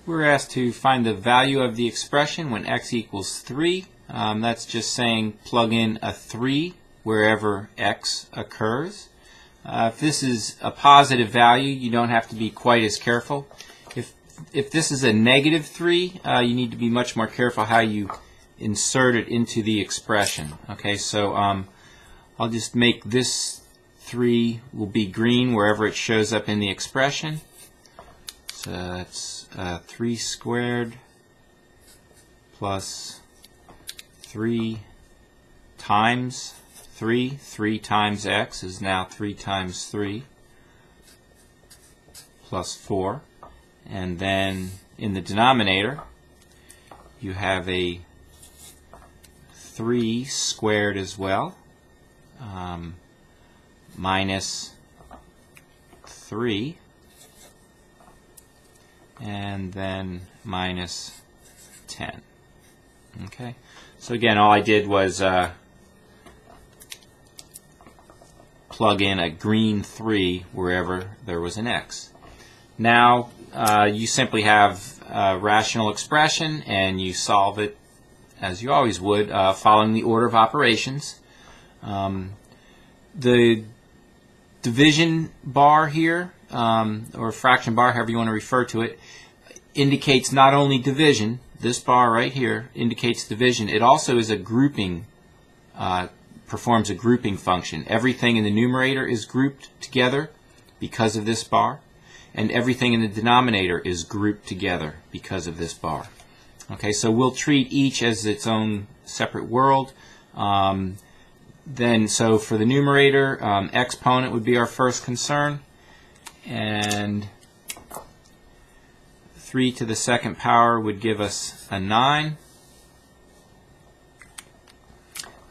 We're asked to find the value of the expression when x equals 3. That's just saying plug in a 3 wherever x occurs. If this is a positive value, you don't have to be quite as careful. If this is a negative 3, you need to be much more careful how you insert it into the expression. Okay, so I'll just make this 3 will be green wherever it shows up in the expression. So that's 3 squared plus 3 times 3. 3 times x is now 3 times 3 plus 4. And then in the denominator, you have a 3 squared as well, minus 3, and then minus 10. Okay, so again, all I did was plug in a green 3 wherever there was an x. Now you simply have a rational expression and you solve it as you always would, following the order of operations. The division bar here, or fraction bar, however you want to refer to it, indicates not only division. This bar right here indicates division. It also is a grouping, performs a grouping function. Everything in the numerator is grouped together because of this bar, and everything in the denominator is grouped together because of this bar. Okay, so we'll treat each as its own separate world. So for the numerator, exponent would be our first concern, and 3 to the second power would give us a 9.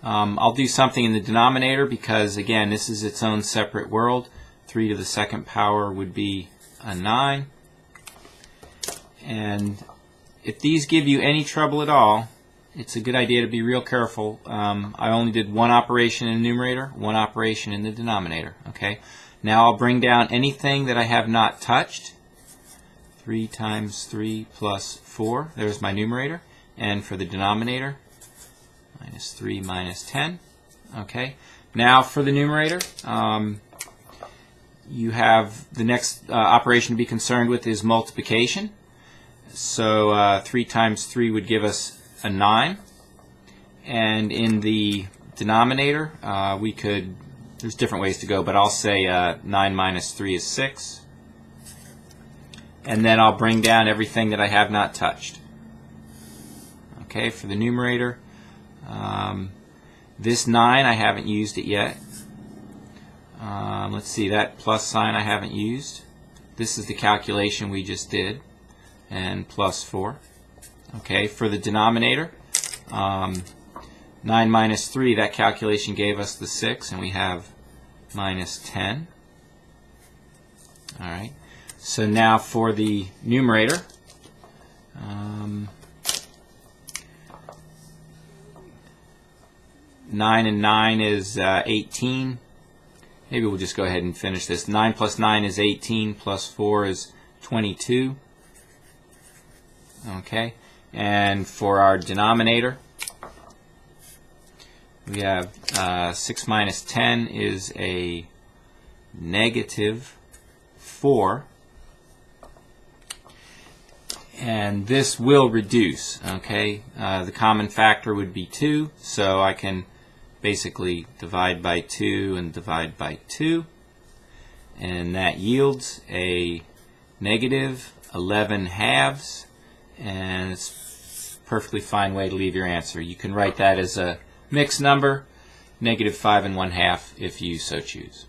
I'll do something in the denominator because, again, this is its own separate world. 3 to the second power would be a 9. And if these give you any trouble at all, it's a good idea to be real careful. I only did one operation in the numerator, one operation in the denominator. Okay. Now I'll bring down anything that I have not touched. 3 times 3 plus 4. There's my numerator. And for the denominator, minus 3 minus 10. Okay. Now for the numerator, you have the next operation to be concerned with is multiplication. So 3 times 3 would give us a 9. And in the denominator, there's different ways to go, but I'll say 9 minus 3 is 6. And then I'll bring down everything that I have not touched. Okay, for the numerator, this 9, I haven't used it yet. Let's see, that plus sign I haven't used. This is the calculation we just did, and plus 4. Okay, for the denominator, 9 minus 3, that calculation gave us the 6, and we have minus 10. All right. So now for the numerator, 9 and 9 is 18. Maybe we'll just go ahead and finish this. 9 plus 9 is 18, plus 4 is 22. Okay, and for our denominator, we have 6 minus 10 is a negative 4. And this will reduce, okay? The common factor would be 2, so I can basically divide by 2 and divide by 2. And that yields a negative 11 halves, and it's a perfectly fine way to leave your answer. You can write that as a mixed number, negative 5 1/2 if you so choose.